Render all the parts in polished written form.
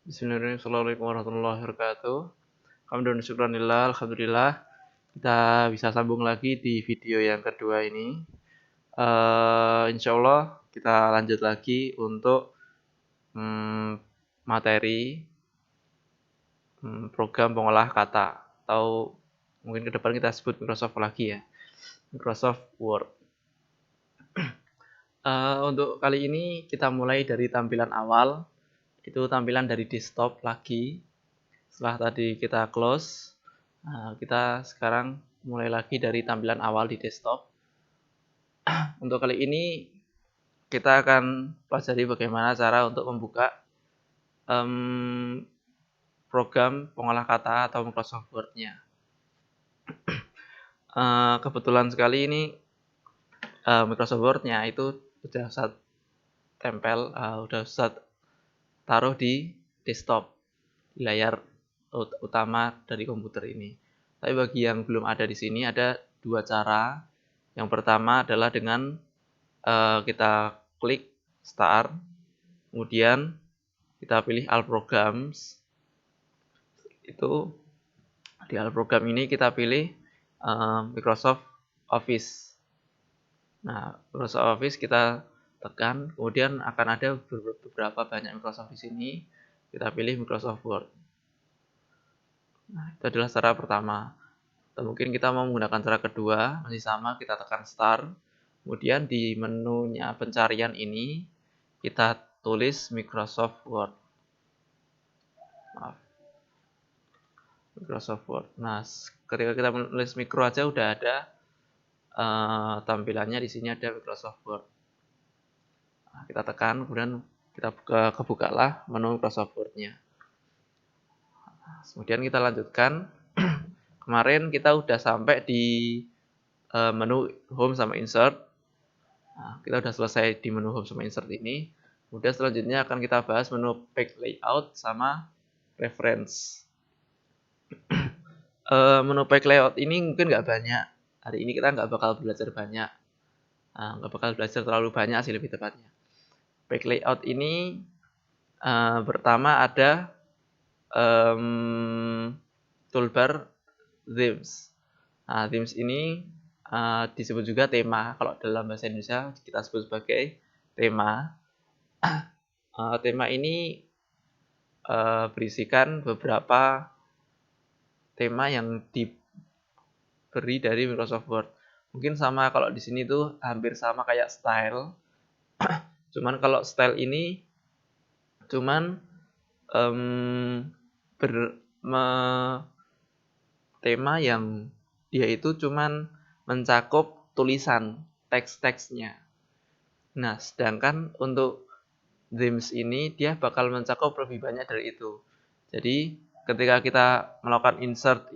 Bismillahirrahmanirrahim. Assalamualaikum warahmatullahi wabarakatuh. Hamdan syukranillah, alhamdulillah. Kita bisa sambung lagi di video yang kedua ini. Insya Allah kita lanjut lagi untuk materi program pengolah kata, atau mungkin ke depan kita sebut Microsoft lagi ya, Microsoft Word. Untuk kali ini kita mulai dari tampilan awal, itu tampilan dari desktop lagi. Setelah tadi kita close, kita sekarang mulai lagi dari tampilan awal di desktop. Untuk kali ini kita akan pelajari bagaimana cara untuk membuka program pengolah kata atau Microsoft Word-nya. Kebetulan sekali ini Microsoft Word-nya itu sudah saya tempel, sudah saya taruh di desktop, di layar utama dari komputer ini. Tapi bagi yang belum ada di sini, ada dua cara. Yang pertama adalah dengan kita klik Start, kemudian kita pilih All Programs. Itu di All Program ini kita pilih Microsoft Office. Nah, Microsoft Office kita tekan, kemudian akan ada beberapa banyak Microsoft di sini. Kita pilih Microsoft Word. Nah, itu adalah cara pertama. Atau mungkin kita mau menggunakan cara kedua, masih sama, kita tekan Start. Kemudian di menunya pencarian ini, kita tulis Microsoft Word. Maaf. Microsoft Word. Nah, ketika kita menulis mikro aja udah ada tampilannya, di sini ada Microsoft Word. Nah, kita tekan, kemudian kita kebukalah menu Microsoft Word-nya. Kemudian kita lanjutkan. Kemarin kita udah sampai di menu Home sama Insert. Nah, kita udah selesai di menu Home sama Insert ini. Kemudian selanjutnya akan kita bahas menu Page Layout sama Reference. Menu Page Layout ini mungkin nggak banyak. Hari ini kita nggak bakal belajar banyak. Nggak bakal belajar terlalu banyak sih lebih tepatnya. Page Layout ini pertama ada toolbar themes. Nah, themes ini disebut juga tema. Kalau dalam bahasa Indonesia kita sebut sebagai tema. Tema ini berisikan beberapa tema yang diberi dari Microsoft Word. Mungkin sama kalau di sini tuh hampir sama kayak style. Cuman kalau style ini cuman tema yang dia itu cuman mencakup tulisan, teks-teksnya. Nah, sedangkan untuk themes ini dia bakal mencakup lebih banyak dari itu. Jadi, ketika kita melakukan insert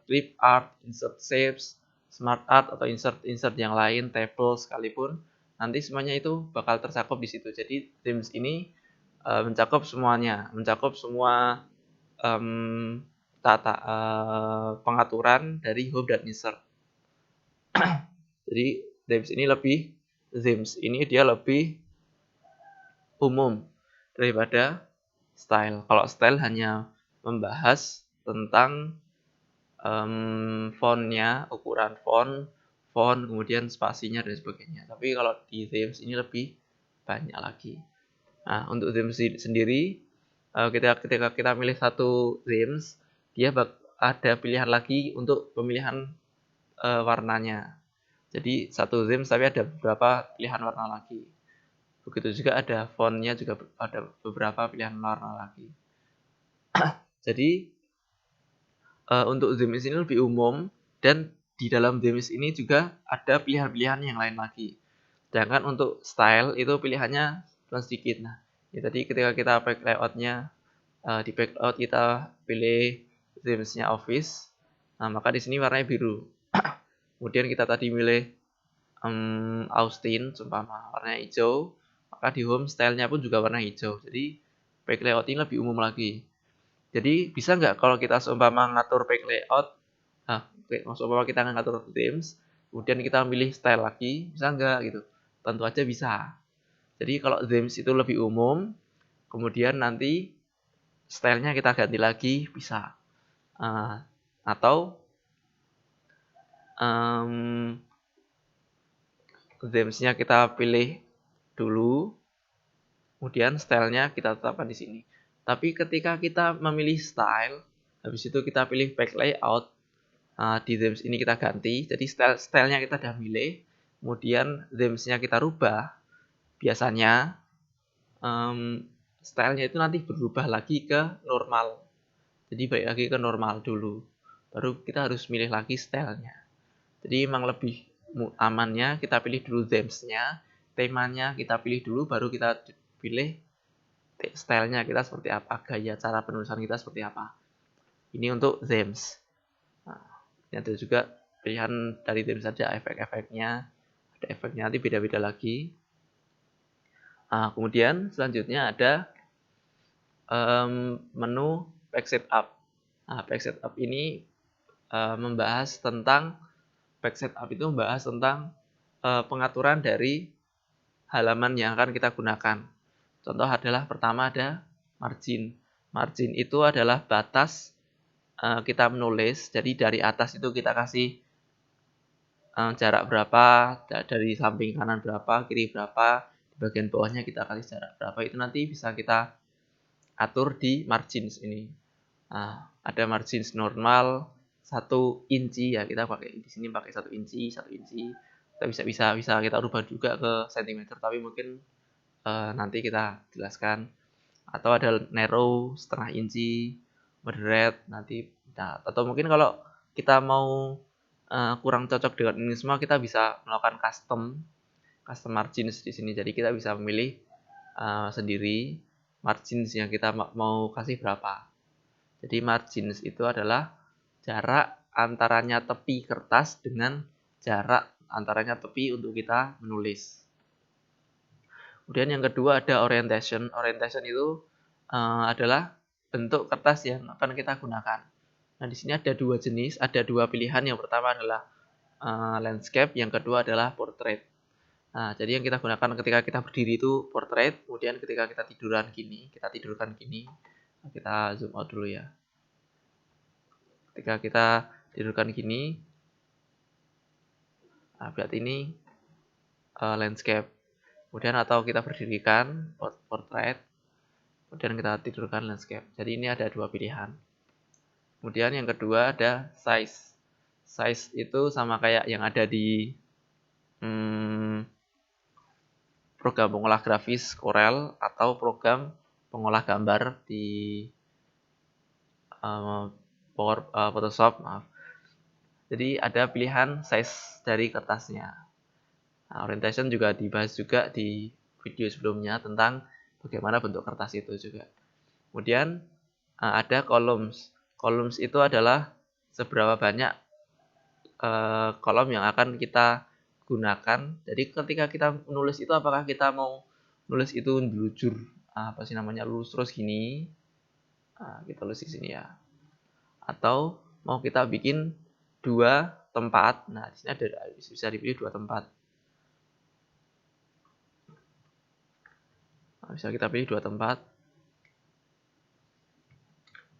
clip art, insert shapes, smart art, atau insert yang lain, table sekalipun, nanti semuanya itu bakal tercakup di situ. Jadi, themes ini mencakup semuanya, mencakup semua pengaturan dari home dan insert. Jadi themes ini dia lebih umum daripada style. Kalau style hanya membahas tentang fontnya, ukuran font, kemudian spasinya dan sebagainya. Tapi kalau di themes ini lebih banyak lagi. Nah, untuk themes sendiri, ketika kita milih satu themes, dia ada pilihan lagi untuk pemilihan warnanya. Jadi satu themes tapi ada beberapa pilihan warna lagi. Begitu juga ada fontnya, juga ada beberapa pilihan warna lagi. Jadi untuk themes ini lebih umum, dan di dalam themes ini juga ada pilihan-pilihan yang lain lagi. Sedangkan untuk style itu pilihannya sedikit. Nah, ya tadi ketika kita pack layoutnya, di pack layout kita pilih themesnya Office. Nah, maka di sini warnanya biru. Kemudian kita tadi milih Austin, sumpama warnanya hijau, maka di home stylenya pun juga warna hijau. Jadi pack layout ini lebih umum lagi. Jadi bisa nggak kalau kita seumpama ngatur pack layout, seumpama kita ngatur themes, kemudian kita milih style lagi, bisa nggak gitu? Tentu aja bisa. Jadi kalau themes itu lebih umum, kemudian nanti stylenya kita ganti lagi bisa. Atau themesnya kita pilih dulu, kemudian stylenya kita tetapkan di sini. Tapi ketika kita memilih style, habis itu kita pilih back layout, di themes ini kita ganti, jadi stylenya kita udah milih, kemudian themesnya kita rubah, biasanya stylenya itu nanti berubah lagi ke normal. Jadi balik lagi ke normal dulu, baru kita harus milih lagi stylenya. Jadi emang lebih amannya kita pilih dulu themesnya, temanya kita pilih dulu, baru kita pilih stylenya kita seperti apa, gaya cara penulisan kita seperti apa. Ini untuk themes. Nah, ini ada juga pilihan dari themes saja, efek-efeknya. Ada efeknya nanti beda-beda lagi. Kemudian selanjutnya ada menu page setup. Page setup ini membahas tentang page setup itu membahas tentang pengaturan dari halaman yang akan kita gunakan. Contoh adalah pertama ada margin. Margin itu adalah batas kita menulis. Jadi dari atas itu kita kasih jarak berapa, dari samping kanan berapa, kiri berapa, di bagian bawahnya kita kasih jarak berapa. Itu nanti bisa kita atur di margins ini. Ada margins normal 1 inci ya, kita pakai di sini pakai 1 inci, 1 inci. Kita bisa kita rubah juga ke sentimeter, tapi mungkin nanti kita jelaskan. Atau ada narrow setengah inci, moderate nanti. Atau mungkin kalau kita mau kurang cocok dengan ini semua, kita bisa melakukan custom margins di sini. Jadi kita bisa memilih sendiri margins yang kita mau kasih berapa. Jadi margins itu adalah jarak antaranya tepi kertas dengan jarak antaranya tepi untuk kita menulis. Kemudian yang kedua ada orientation. Orientation itu adalah bentuk kertas yang akan kita gunakan. Nah, di sini ada dua jenis, ada dua pilihan. Yang pertama adalah landscape, yang kedua adalah portrait. Nah, jadi yang kita gunakan ketika kita berdiri itu portrait, kemudian ketika kita tidurkan gini. Kita zoom out dulu ya. Ketika kita tidurkan gini, berarti ini landscape. Kemudian atau kita berdirikan portrait, kemudian kita tidurkan landscape. Jadi ini ada dua pilihan. Kemudian yang kedua ada size. Size itu sama kayak yang ada di program pengolah grafis Corel atau program pengolah gambar di Photoshop, maaf. Jadi ada pilihan size dari kertasnya. Orientation juga dibahas juga di video sebelumnya tentang bagaimana bentuk kertas itu juga. Kemudian ada columns. Columns itu adalah seberapa banyak kolom yang akan kita gunakan. Jadi ketika kita menulis itu, apakah kita mau nulis itu belujur lurus terus gini, kita tulis di sini ya, atau mau kita bikin dua tempat. Nah, di sini ada bisa dipilih dua tempat. Bisa kita pilih dua tempat.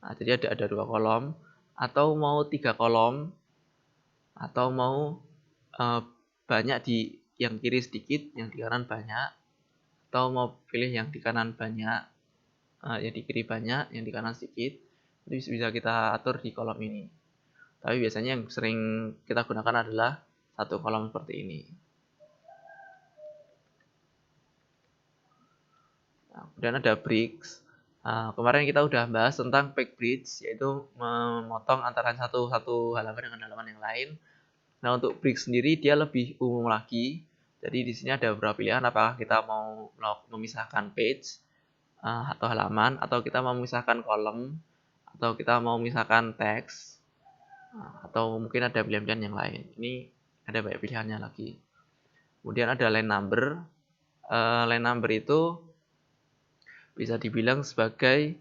Nah, jadi ada dua kolom, atau mau 3 kolom, atau mau banyak di yang kiri sedikit, yang di kanan banyak, atau mau pilih yang di kanan banyak, yang di kiri banyak, yang di kanan sedikit. Itu bisa kita atur di kolom ini. Tapi biasanya yang sering kita gunakan adalah satu kolom seperti ini. Kemudian ada bricks. Kemarin kita udah bahas tentang page bridge, yaitu memotong antara satu halaman dengan halaman yang lain. Nah, untuk bricks sendiri dia lebih umum lagi. Jadi di sini ada beberapa pilihan, apakah kita mau memisahkan page atau halaman, atau kita mau memisahkan kolom, atau kita mau memisahkan teks, atau mungkin ada pilihan-pilihan yang lain. Ini ada banyak pilihannya lagi. Kemudian ada line number. Line number itu bisa dibilang sebagai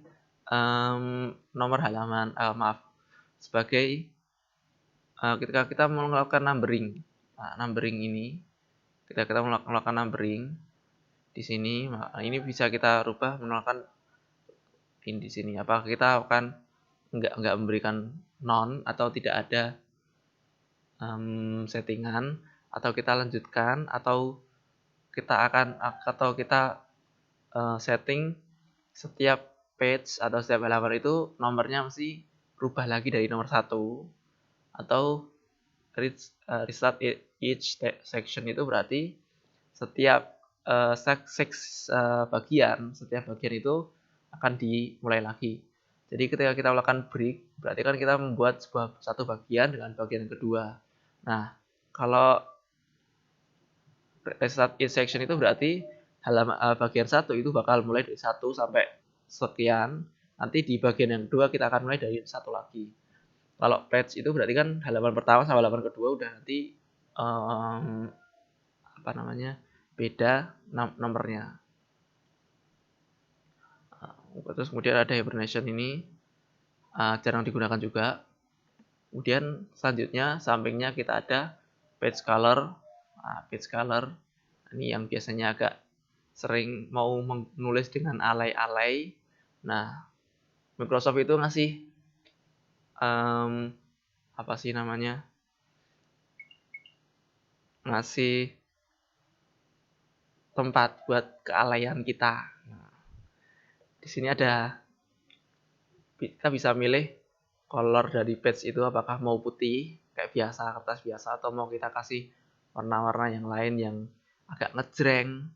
nomor halaman, sebagai ketika kita melakukan numbering. Numbering ini, ketika kita melakukan numbering di sini, ini bisa kita rubah melakukan ini di sini. Apakah kita akan nggak memberikan none atau tidak ada settingan, atau kita lanjutkan, atau kita setting setiap page atau setiap halaman itu nomornya mesti rubah lagi dari nomor 1, atau restart each section itu berarti setiap setiap bagian itu akan dimulai lagi. Jadi ketika kita melakukan break, berarti kan kita membuat satu bagian dengan bagian yang kedua. Nah, kalau restart each section itu berarti bagian 1 itu bakal mulai dari 1 sampai sekian. Nanti di bagian yang kedua kita akan mulai dari 1 lagi. Kalau page itu berarti kan halaman pertama sama halaman kedua udah nanti beda nomornya. Terus kemudian ada hibernation ini jarang digunakan juga. Kemudian selanjutnya sampingnya kita ada page color. Page color ini yang biasanya agak sering mau menulis dengan alay-alay. Nah, Microsoft itu ngasih ngasih tempat buat kealayan kita. Nah, di sini kita bisa milih color dari page itu apakah mau putih kayak biasa, kertas biasa, atau mau kita kasih warna-warna yang lain yang agak ngejreng,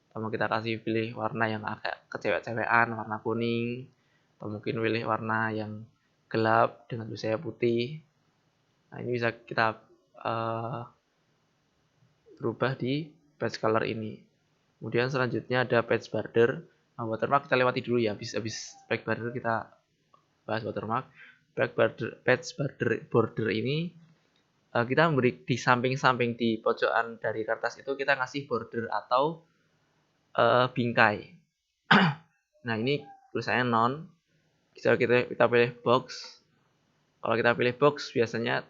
atau mau kita kasih pilih warna yang agak kecewek-cewekan, warna kuning, atau mungkin pilih warna yang gelap dengan tulisannya putih. Nah, ini bisa kita berubah di page color ini. Kemudian selanjutnya ada page border. Nah, watermark kita lewati dulu ya. Habis page border kita bahas watermark. Page border ini kita memberi di samping-samping di pojokan dari kertas itu kita ngasih border atau bingkai. Nah, ini tulisannya none. Kita pilih box. Kalau kita pilih box biasanya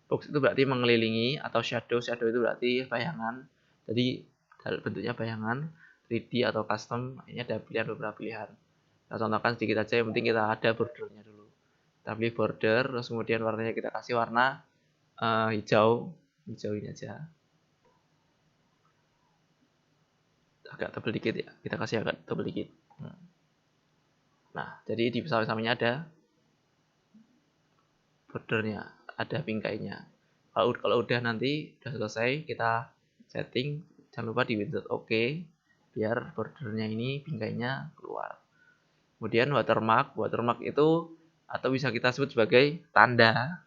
box itu berarti mengelilingi, atau shadow itu berarti bayangan. Jadi bentuknya bayangan, 3D atau custom. Ini ada beberapa pilihan. Kita contohkan sedikit aja, yang penting kita ada bordernya dulu. Kita pilih border, terus kemudian warnanya kita kasih warna hijau ini aja. Agak tebal dikit ya, kita kasih agak tebal dikit. Nah, jadi di samping-sampingnya ada bordernya, ada bingkainya. Kalau udah nanti udah selesai, kita setting. Jangan lupa di Windows OK biar bordernya ini bingkainya keluar. Kemudian watermark itu atau bisa kita sebut sebagai tanda.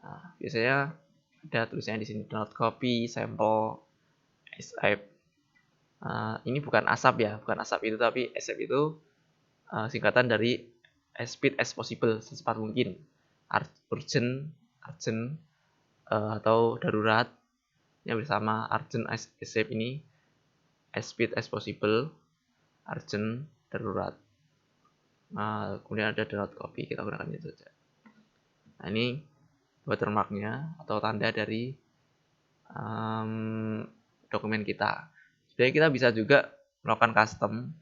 Nah, biasanya ada tulisannya di sini not copy sample asap. Ini bukan asap ya, bukan asap itu, tapi asap itu singkatan dari as speed as possible, secepat mungkin. Urgent atau darurat yang bersama urgent asap ini as speed as possible, urgent, darurat. Kemudian ada not copy, kita gunakan itu saja. Nah, ini watermarknya atau tanda dari dokumen kita. Jadi kita bisa juga melakukan custom.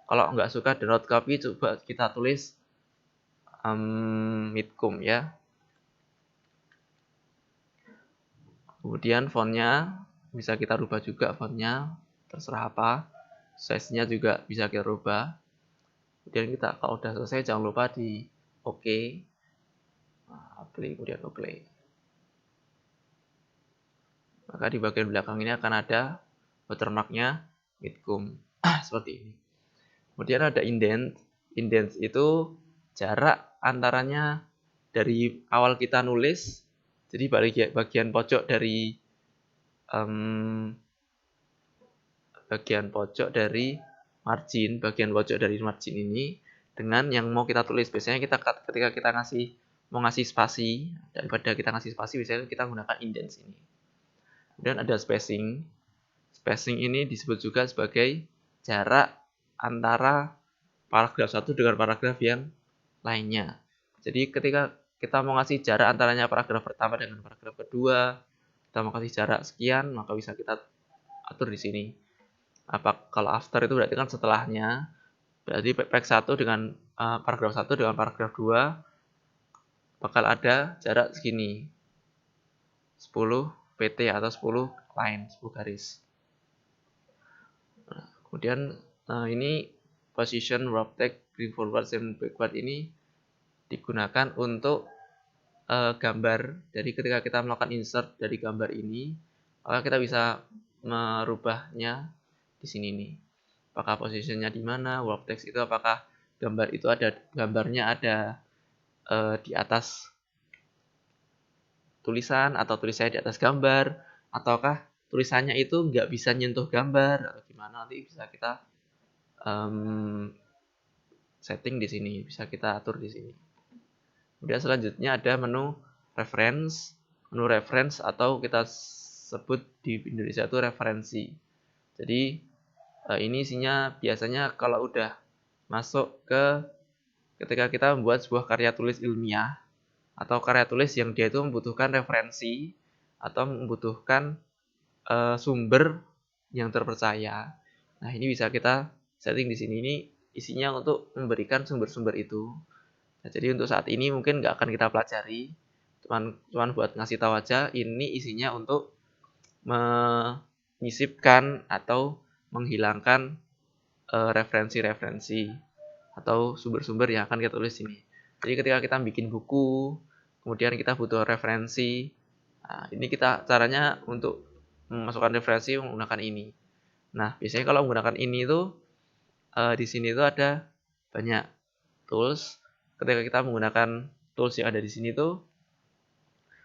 Kalau nggak suka not copy, coba kita tulis Midcom ya. Kemudian fontnya bisa kita rubah juga, fontnya terserah apa. Size-nya juga bisa kita rubah. Kemudian kita kalau udah selesai jangan lupa di OK. Apply, kemudian OK. Maka di bagian belakang ini akan ada watermarknya Midcom seperti ini. Kemudian ada indent. Indent itu jarak antaranya dari awal kita nulis. Jadi bagian pojok dari margin ini dengan yang mau kita tulis. Biasanya ketika kita mau ngasih spasi, daripada kita ngasih spasi biasanya kita menggunakan indent ini. Kemudian ada spacing. Spacing ini disebut juga sebagai jarak antara paragraf satu dengan paragraf yang lainnya. Jadi ketika kita mau ngasih jarak antaranya paragraf pertama dengan paragraf kedua, kita mau kasih jarak sekian, maka bisa kita atur di sini. Kalau after itu berarti kan setelahnya. Berarti pack 1 dengan paragraf 1 dengan paragraf 2 bakal ada jarak segini. 10 pt atau 10 line, 10 garis. Nah, kemudian ini position, wrap text, bring forward, and backward ini digunakan untuk gambar. Jadi ketika kita melakukan insert dari gambar ini, maka kita bisa merubahnya di sini nih. Apakah posisinya di mana, wrap text itu apakah gambar itu ada gambarnya ada di atas tulisan atau tulisannya di atas gambar, ataukah tulisannya itu nggak bisa nyentuh gambar atau gimana, nanti bisa kita setting di sini, bisa kita atur di sini. Kemudian selanjutnya ada menu reference atau kita sebut di Indonesia itu referensi. Jadi ini isinya biasanya kalau udah masuk ke ketika kita membuat sebuah karya tulis ilmiah atau karya tulis yang dia itu membutuhkan referensi atau membutuhkan sumber yang terpercaya. Nah, ini bisa kita setting di sini. Ini isinya untuk memberikan sumber-sumber itu. Nah, jadi untuk saat ini mungkin nggak akan kita pelajari, cuman buat ngasih tahu aja. Ini isinya untuk menyisipkan atau menghilangkan referensi-referensi atau sumber-sumber yang akan kita tulis ini. Jadi ketika kita bikin buku, kemudian kita butuh referensi. Nah, ini kita caranya untuk memasukkan referensi menggunakan ini. Nah, biasanya kalau menggunakan ini itu di sini itu ada banyak tools. Ketika kita menggunakan tools yang ada di sini tuh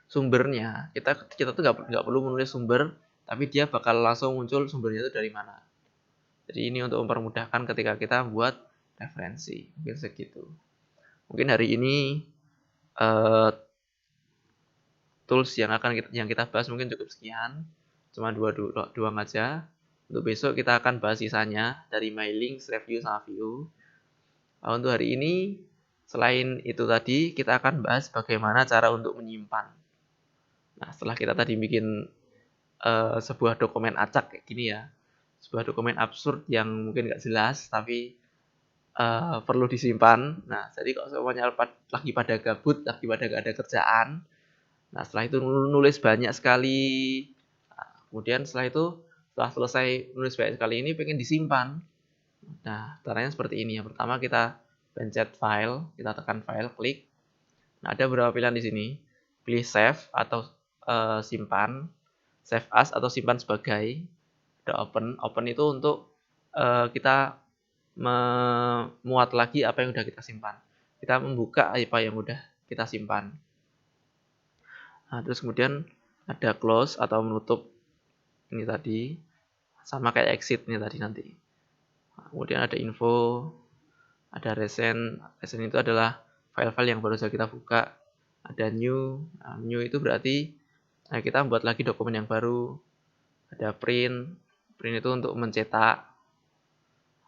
sumbernya kita tuh nggak perlu menulis sumber, tapi dia bakal langsung muncul sumbernya itu dari mana. Jadi ini untuk mempermudahkan ketika kita membuat referensi. Mungkin segitu. Mungkin hari ini tools yang kita bahas mungkin cukup sekian. Cuma dua aja. Untuk besok kita akan bahas sisanya dari Mailinks, review, sama view. Untuk hari ini, selain itu tadi, kita akan bahas bagaimana cara untuk menyimpan. Nah, setelah kita tadi bikin sebuah dokumen acak kayak gini ya, sebuah dokumen absurd yang mungkin nggak jelas, tapi perlu disimpan. Nah, jadi kalau semuanya lagi pada gabut, lagi pada nggak ada kerjaan, nah setelah itu nulis banyak sekali. Nah, kemudian setelah selesai nulis banyak sekali ini pengen disimpan. Nah, caranya seperti ini. Yang pertama kita pencet file, kita tekan file, klik. Nah, ada beberapa pilihan di sini. Pilih save atau simpan, save as atau simpan sebagai. Ada open. Open itu untuk kita memuat lagi apa yang sudah kita simpan. Kita membuka apa yang sudah kita simpan. Nah, terus kemudian ada close atau menutup ini tadi, sama kayak exit ini tadi nanti. Nah, kemudian ada info, ada recent. Recent itu adalah file-file yang baru saja kita buka. Ada new. Nah, new itu berarti kita membuat lagi dokumen yang baru. Ada print. Print itu untuk mencetak.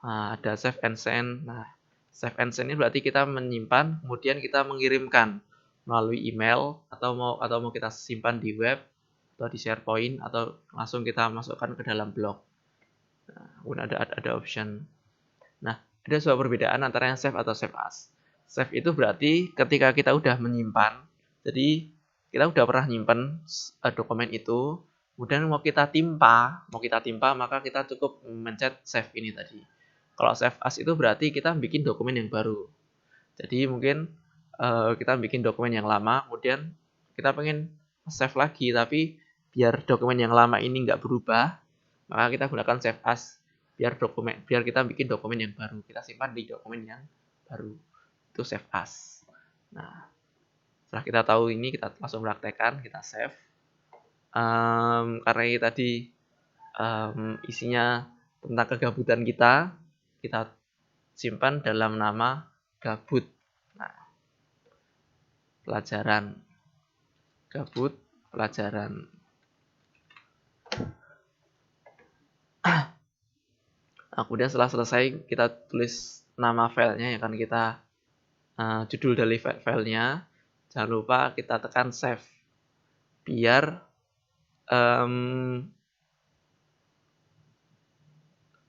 Nah, ada save and send. Nah, save and send ini berarti kita menyimpan, kemudian kita mengirimkan melalui email atau mau kita simpan di web atau di SharePoint atau langsung kita masukkan ke dalam blog. Nah, kemudian ada option. Nah, ada sebuah perbedaan antara yang save atau save as. Save itu berarti ketika kita udah menyimpan, jadi kita udah pernah nyimpan dokumen itu, kemudian mau kita timpa, maka kita cukup mencet save ini tadi. Kalau save as itu berarti kita bikin dokumen yang baru. Jadi mungkin kita bikin dokumen yang lama, kemudian kita pengen save lagi, tapi biar dokumen yang lama ini nggak berubah, maka kita gunakan save as. Biar kita bikin dokumen yang baru, kita simpan di dokumen yang baru. Itu save as. Nah, setelah kita tahu ini, kita langsung praktekkan, kita save. Karena ini tadi isinya tentang kegabutan kita simpan dalam nama gabut. Nah, pelajaran gabut, pelajaran. Nah, kemudian setelah selesai kita tulis nama filenya, ya kan, kita judul dari filenya. Jangan lupa kita tekan save biar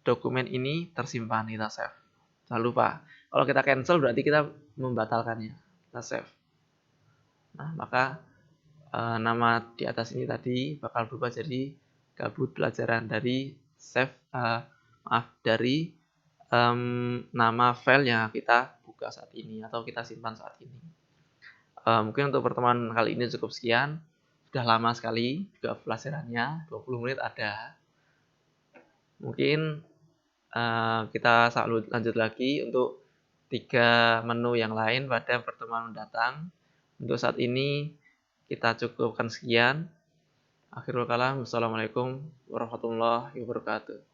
dokumen ini tersimpan, kita save. jangan lupa. Kalau kita cancel berarti kita membatalkannya. Kita save. Nah, maka nama di atas ini tadi bakal berubah jadi gabut pelajaran dari dari nama file yang kita buka saat ini atau kita simpan saat ini. Mungkin untuk pertemuan kali ini cukup sekian. Sudah lama sekali juga pelajarannya, 20 menit ada. Mungkin kita lanjut lagi untuk 3 menu yang lain pada pertemuan mendatang. Untuk saat ini kita cukupkan sekian. Akhirul kalam, wassalamualaikum warahmatullahi wabarakatuh.